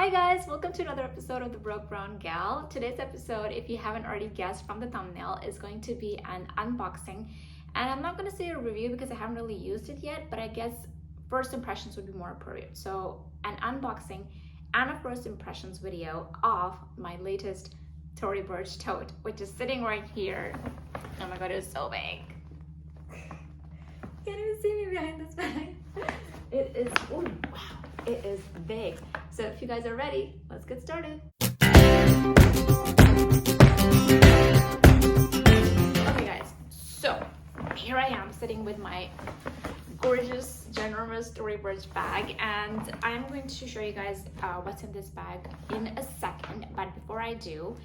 Hi guys, welcome to another episode of The Broke Brown Gal. Today's episode, if you haven't already guessed from the thumbnail, is going to be an unboxing. And I'm not going to say a review because I haven't really used it yet, but I guess first impressions would be more appropriate. So an unboxing and a first impressions video of my latest Tory Burch tote, which is sitting right here. Oh my god, it's so big. Can't even see me behind this bag. It is, oh wow, it is big. So if you guys are ready, let's get started. Okay guys, so here I am sitting with my gorgeous, ginormous Tory Burch bag, and I'm going to show you guys what's in this bag in a second. But before I do,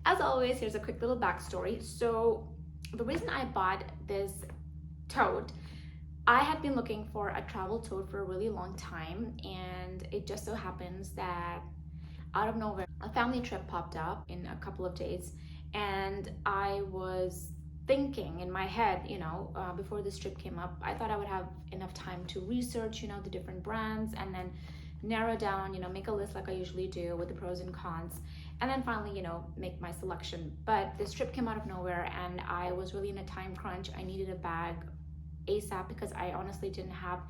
as always, here's a quick little backstory. So the reason I bought this tote, I had been looking for a travel tote for a really long time, and it just so happens that out of nowhere a family trip popped up in a couple of days, and I was thinking in my head, before this trip came up, I thought I would have enough time to research, the different brands, and then narrow down, make a list like I usually do with the pros and cons, and then finally, make my selection. But this trip came out of nowhere, and I was really in a time crunch. I needed a bag ASAP because I honestly didn't have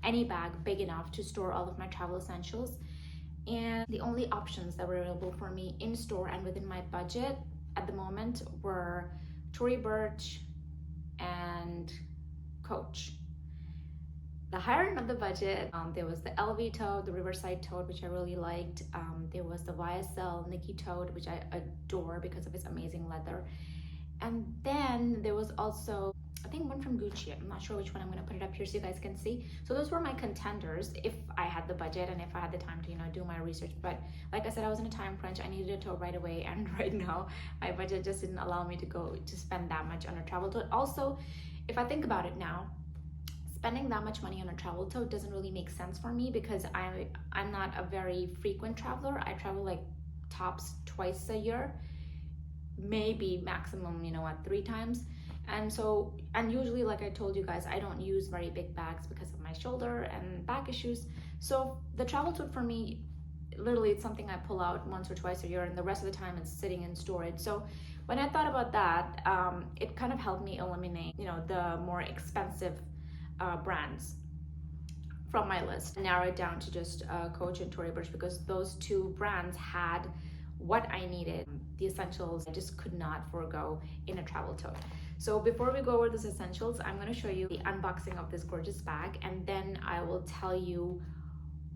any bag big enough to store all of my travel essentials, and the only options that were available for me in store and within my budget at the moment were Tory Burch and Coach. The higher end of the budget, there was the LV tote, the Riverside tote, which I really liked. There was the YSL Nikki tote, which I adore because of its amazing leather. And then there was also, I think, one from Gucci. I'm not sure which one. I'm going to put it up here so you guys can see. So those were my contenders if I had the budget and if I had the time to, do my research. But like I said, I was in a time crunch. I needed a tote right away. And right now, my budget just didn't allow me to spend that much on a travel tote. Also, if I think about it now, spending that much money on a travel tote doesn't really make sense for me because I'm not a very frequent traveler. I travel like tops twice a year, maybe maximum 3 times. And usually, like I told you guys, I don't use very big bags because of my shoulder and back issues. So the travel tote for me, literally, it's something I pull out once or twice a year, and the rest of the time it's sitting in storage. So when I thought about that, it kind of helped me eliminate the more expensive brands from my list, narrow it down to just Coach and Tory Burch, because those two brands had what I needed, the essentials I just could not forego in a travel tote. So before we go over those essentials, I'm going to show you the unboxing of this gorgeous bag, and then I will tell you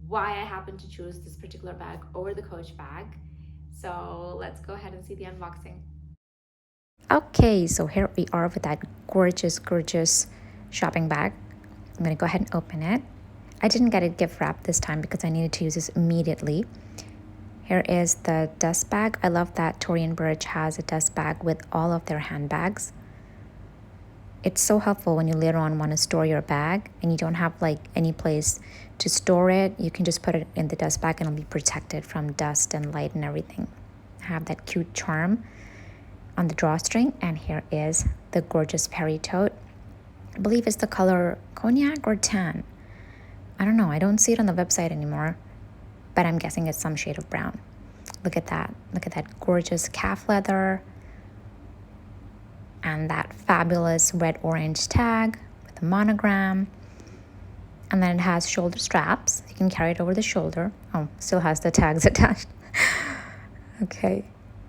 why I happened to choose this particular bag over the Coach bag. So let's go ahead and see the unboxing. Okay, so here we are with that gorgeous shopping bag. I'm going to go ahead and open it. I didn't get it gift wrapped this time because I needed to use this immediately. Here is the dust bag. I love that Tory Burch has a dust bag with all of their handbags. It's so helpful when you later on want to store your bag and you don't have like any place to store it. You can just put it in the dust bag and it'll be protected from dust and light and everything. I have that cute charm on the drawstring, and here is the gorgeous Perry tote. I believe it's the color cognac or tan. I don't know. I don't see it on the website anymore, but I'm guessing it's some shade of brown. Look at that. Look at that gorgeous calf leather and that fabulous red-orange tag with a monogram. And then it has shoulder straps. You can carry it over the shoulder. Oh, still has the tags attached. Okay.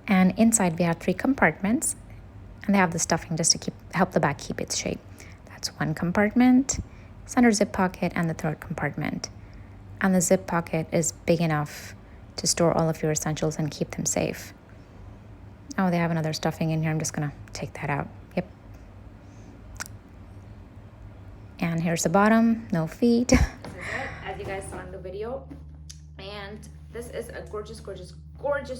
And inside we have 3 compartments, and they have the stuffing just to help the bag keep its shape. That's one compartment, center zip pocket, and the third compartment. And the zip pocket is big enough to store all of your essentials and keep them safe. Oh, they have another stuffing in here. I'm just gonna take that out. Yep. And here's the bottom, no feet. This is it, as you guys saw in the video. And this is a gorgeous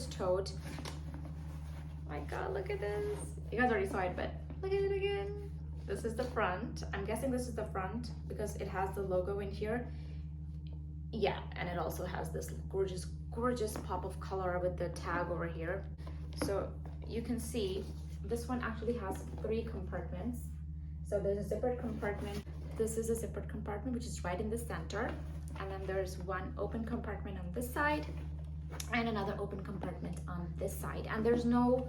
tote. Oh my god, look at this. You guys already saw it, but look at it again. This is the front. I'm guessing this is the front because it has the logo in here. Yeah, and it also has this gorgeous pop of color with the tag over here. So you can see this one actually has 3 compartments. So there's a zippered compartment. This is a zippered compartment, which is right in the center. And then there's one open compartment on this side. and another open compartment on this side, and there's no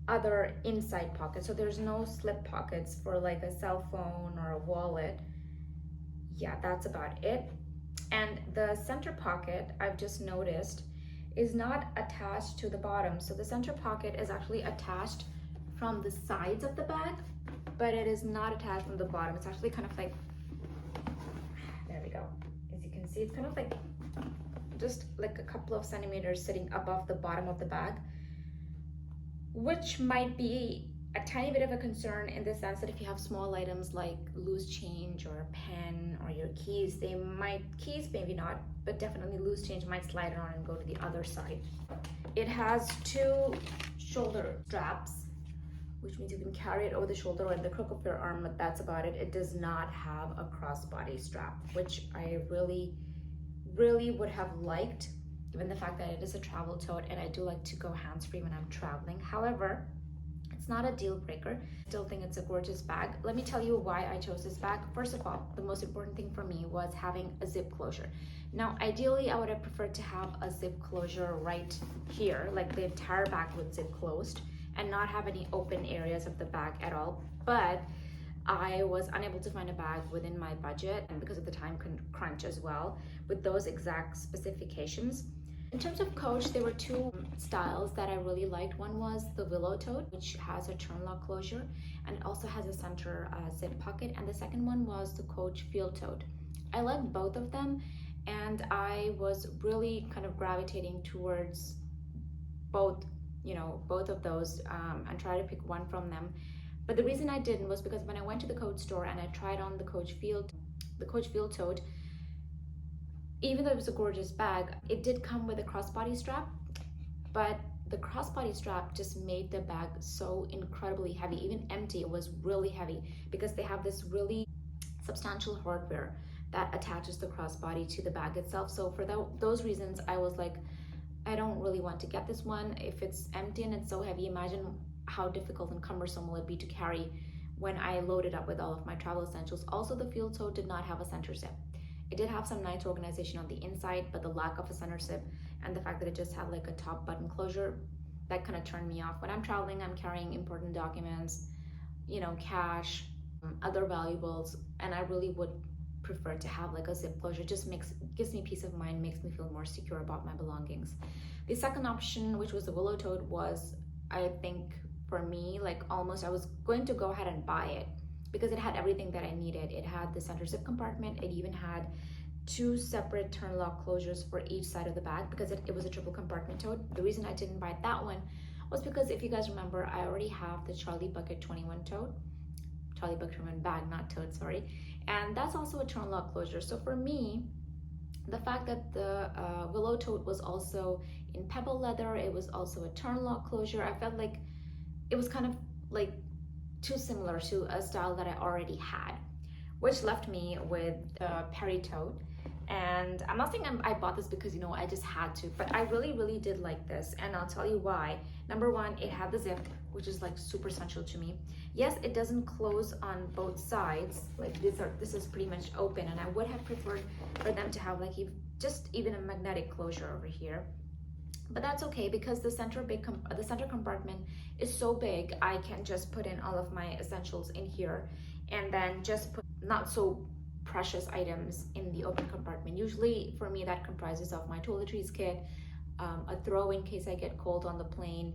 other inside pocket, so there's no slip pockets for like a cell phone or a wallet. Yeah, that's about it. And the center pocket, I've just noticed, is not attached to the bottom. So the center pocket is actually attached from the sides of the bag, but it is not attached from the bottom. It's actually kind of like, there we go. As you can see, it's kind of like just like a couple of centimeters sitting above the bottom of the bag, which might be a tiny bit of a concern in the sense that if you have small items like loose change or a pen or your keys, keys maybe not, but definitely loose change might slide around and go to the other side. It has two shoulder straps, which means you can carry it over the shoulder or in the crook of your arm, but that's about it. It does not have a crossbody strap, which I really would have liked, given the fact that it is a travel tote and I do like to go hands-free when I'm traveling. However, it's not a deal breaker. I still think it's a gorgeous bag. Let me tell you why I chose this bag. First of all, the most important thing for me was having a zip closure. Now, ideally, I would have preferred to have a zip closure right here, like the entire bag would zip closed and not have any open areas of the bag at all. But I was unable to find a bag within my budget, and because of the time crunch as well, with those exact specifications. In terms of Coach, there were two styles that I really liked. One was the Willow Tote, which has a turn lock closure and it also has a center zip pocket. And the second one was the Coach Field Tote. I liked both of them, and I was really kind of gravitating towards both of those and try to pick one from them. But the reason I didn't was because when I went to the Coach store and I tried on the Coach Field Tote, even though it was a gorgeous bag, it did come with a crossbody strap, but the crossbody strap just made the bag so incredibly heavy. Even empty, it was really heavy because they have this really substantial hardware that attaches the crossbody to the bag itself. So for those reasons, I was like, I don't really want to get this one. If it's empty and it's so heavy, imagine how difficult and cumbersome will it be to carry when I load it up with all of my travel essentials. Also, the Field Tote did not have a center zip. It did have some nice organization on the inside, but the lack of a center zip and the fact that it just had like a top button closure, that kind of turned me off. When I'm traveling, I'm carrying important documents, cash, other valuables, and I really would prefer to have like a zip closure. Just gives me peace of mind, makes me feel more secure about my belongings. The second option, which was the Willow Tote, was, I think for me, like almost I was going to go ahead and buy it because it had everything that I needed. It had the center zip compartment. It even had two separate turn lock closures for each side of the bag because it was a triple compartment tote. The reason I didn't buy that one was because, if you guys remember, I already have the Charlie Bucket 21 tote. Charlie Bucket 21 bag, not tote, sorry. And that's also a turn lock closure. So for me, the fact that the Willow Tote was also in pebble leather, it was also a turn lock closure, I felt like it was kind of like too similar to a style that I already had, which left me with the Perry Tote. And I'm not saying I bought this because I just had to, but I really did like this, and I'll tell you why. Number one, it had the zip, which is like super essential to me. Yes, it doesn't close on both sides, like this is pretty much open, and I would have preferred for them to have like even a magnetic closure over here. But that's okay because the center compartment is so big, I can just put in all of my essentials in here and then just put not so precious items in the open compartment. Usually for me that comprises of my toiletries kit, a throw in case I get cold on the plane,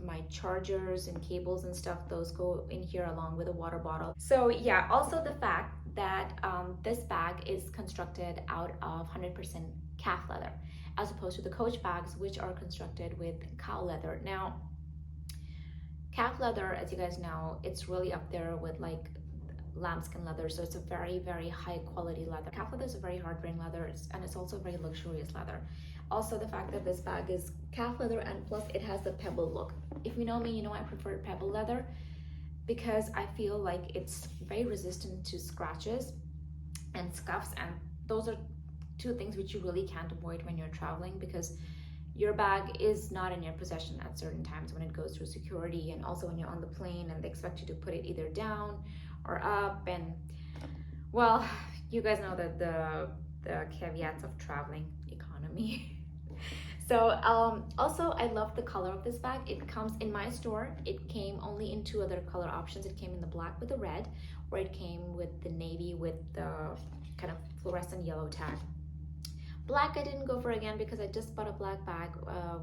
my chargers and cables and stuff, those go in here along with a water bottle. So yeah, also the fact that this bag is constructed out of 100% calf leather, as opposed to the Coach bags, which are constructed with cow leather. Now, calf leather, as you guys know, it's really up there with like lambskin leather, so it's a very high quality leather. Calf leather is a very hard grain leather, and it's also a very luxurious leather. Also, the fact that this bag is calf leather, and plus it has the pebble look. If you know me, you know I prefer pebble leather because I feel like it's very resistant to scratches and scuffs, and those are two things which you really can't avoid when you're traveling, because your bag is not in your possession at certain times when it goes through security, and also when you're on the plane and they expect you to put it either down or up. And well, you guys know that the caveats of traveling economy. So also I love the color of this bag. It comes in my store. It came only in two other color options. It came in the black with the red, or it came with the navy with the kind of fluorescent yellow tag. Black I didn't go for again because I just bought a black bag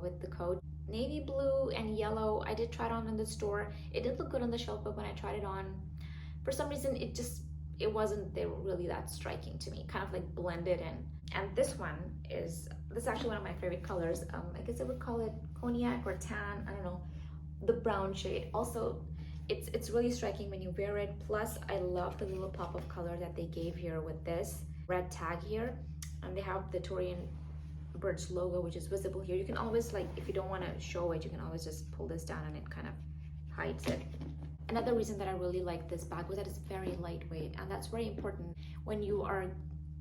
with the coat. Navy blue and yellow, I did try it on in the store. It did look good on the shelf, but when I tried it on, for some reason it wasn't really that striking to me, kind of like blended in. And this is actually one of my favorite colors. I guess I would call it cognac or tan, I don't know, the brown shade. Also, it's really striking when you wear it. Plus, I love the little pop of color that they gave here with this red tag here. And they have the Tory Burch logo, which is visible here. You can always, like, if you don't want to show it, you can always just pull this down and it kind of hides it. Another reason that I really like this bag was that it's very lightweight, and that's very important when you are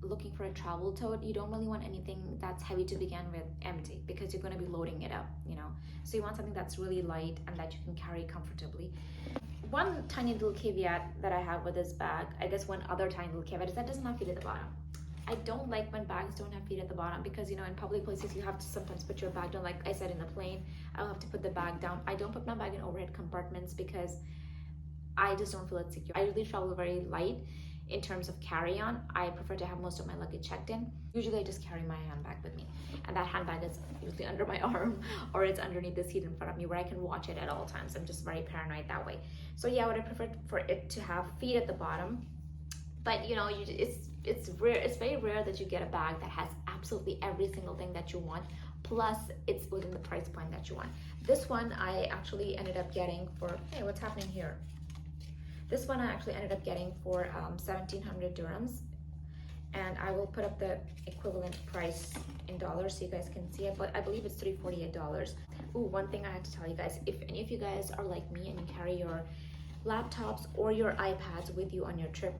looking for a travel tote. You don't really want anything that's heavy to begin with, empty, because you're going to be loading it up, you know. So you want something that's really light and that you can carry comfortably. One tiny little caveat that I have with this bag, I guess one other tiny little caveat, is that it doesn't have feet at the bottom. I don't like when bags don't have feet at the bottom, because, you know, in public places you have to sometimes put your bag down. Like I said, in the plane, I'll have to put the bag down. I don't put my bag in overhead compartments because I just don't feel it secure. I usually travel very light in terms of carry-on. I prefer to have most of my luggage checked in. Usually I just carry my handbag with me, and that handbag is usually under my arm or it's underneath the seat in front of me where I can watch it at all times. I'm just very paranoid that way. So yeah, I would have preferred for it to have feet at the bottom. But you know, it's rare. It's very rare that you get a bag that has absolutely every single thing that you want, plus it's within the price point that you want. This one I actually ended up getting for, hey, what's happening here? This one I actually ended up getting for 1,700 dirhams, and I will put up the equivalent price in dollars so you guys can see it, but I believe it's $348. Ooh, one thing I have to tell you guys, if any of you guys are like me and you carry your laptops or your iPads with you on your trip,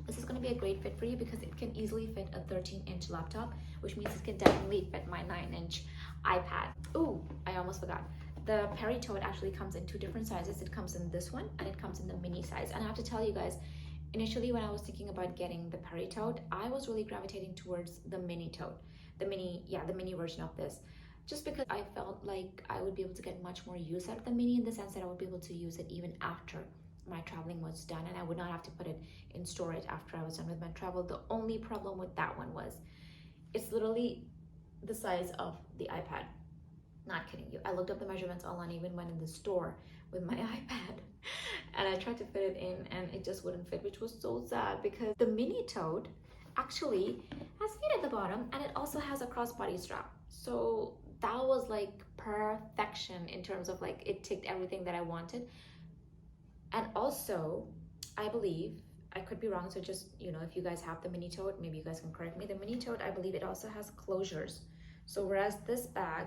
this is going to be a great fit for you because it can easily fit a 13-inch laptop, which means it can definitely fit my 9-inch iPad. Ooh, I almost forgot. The Perry tote actually comes in two different sizes. It comes in this one and it comes in the mini size. And I have to tell you guys, initially when I was thinking about getting the Perry tote, I was really gravitating towards the mini tote, the mini version of this, just because I felt like I would be able to get much more use out of the mini, in the sense that I would be able to use it even after my traveling was done, and I would not have to put it in storage after I was done with my travel. The only problem with that one was it's literally the size of the iPad. Not kidding you. I looked up the measurements online, even went in the store with my iPad, and I tried to fit it in and it just wouldn't fit, which was so sad because the mini tote actually has feet at the bottom and it also has a crossbody strap. So that was like perfection in terms of, like, it ticked everything that I wanted. And also, I believe, I could be wrong, so just, you know, if you guys have the mini tote, maybe you guys can correct me. The mini tote, I believe it also has closures. So whereas this bag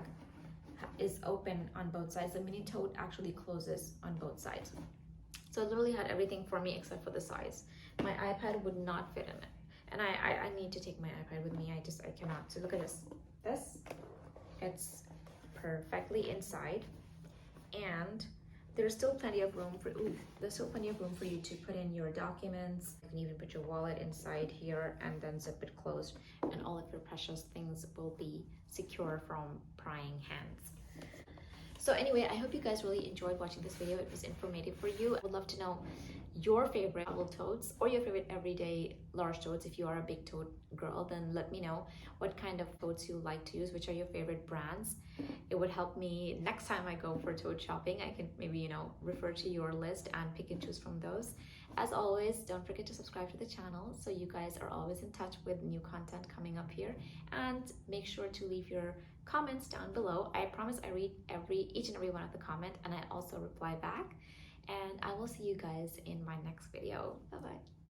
is open on both sides, the mini tote actually closes on both sides. So it literally had everything for me except for the size. My iPad would not fit in it. And I need to take my iPad with me. I cannot. So look at this. This, it's perfectly inside, and there's still plenty of room for, there's still plenty of room for you to put in your documents. You can even put your wallet inside here and then zip it closed, and all of your precious things will be secure from prying hands. So anyway, I hope you guys really enjoyed watching this video. It was informative for you. I would love to know your favorite travel totes or your favorite everyday large totes. If you are a big tote girl, then let me know what kind of totes you like to use, which are your favorite brands. It would help me next time I go for tote shopping. I can maybe, you know, refer to your list and pick and choose from those. As always, don't forget to subscribe to the channel so you guys are always in touch with new content coming up here, and make sure to leave your comments down below. I promise I read each and every one of the comments, and I also reply back. And I will see you guys in my next video. Bye bye.